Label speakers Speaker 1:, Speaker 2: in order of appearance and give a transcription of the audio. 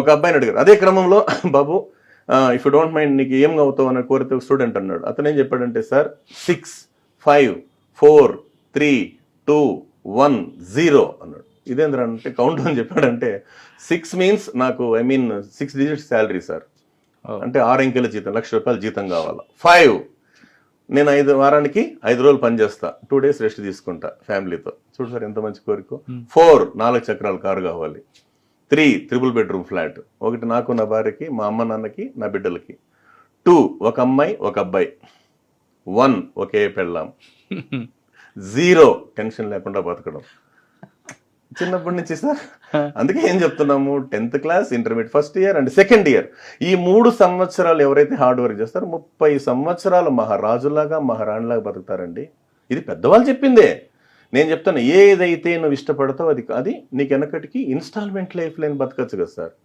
Speaker 1: ఒక అబ్బాయిని అడిగారు అదే క్రమంలో, బాబు ఇఫ్ యూ డోంట్ మైండ్ నీకు ఏం అవుతావు అని కోరితే స్టూడెంట్ అన్నాడు. అతను ఏం చెప్పాడంటే, సార్ 6 5 4 3 2 1 0 అన్నాడు. ఇదేంద్ర అంటే కౌంట్ అని చెప్పాడంటే 6 మీన్స్ నాకు 6 డిజిట్స్ శాలరీ సార్, అంటే 6 అంకెల జీతం, ₹1,00,000 జీతం కావాలా. 5 నేను వారానికి 5 రోజులు పని చేస్తా, 2 days రెస్ట్ తీసుకుంటా ఫ్యామిలీతో. చూడు సార్ ఎంత మంచి కోరిక. 4 4 చక్రాల కారు కావాలి. 3 3 బెడ్రూమ్ ఫ్లాట్, ఒకటి నాకు నా భార్యకి, మా అమ్మ నాన్నకి, నా బిడ్డలకి. 2 ఒక అమ్మాయి ఒక అబ్బాయి. 1 ఒకే పెళ్ళాం. 0 టెన్షన్ లేకుండా బతకడం. చిన్నప్పటి నుంచి సార్, అందుకే ఏం చెప్తున్నాము, 10th class, intermediate first year and second year, ఈ 3 సంవత్సరాలు ఎవరైతే హార్డ్ వర్క్ చేస్తారో 30 సంవత్సరాలు మహారాజులాగా మహారాణిలాగా బతుకుతారండి. ఇది పెద్దవాళ్ళు చెప్పిందే. నేను చెప్తాను, ఏదైతే నువ్వు ఇష్టపడతావు అది నీకు వెనకటికి ఇన్స్టాల్మెంట్ లైఫ్ లేని బతకచ్చు కదా సార్.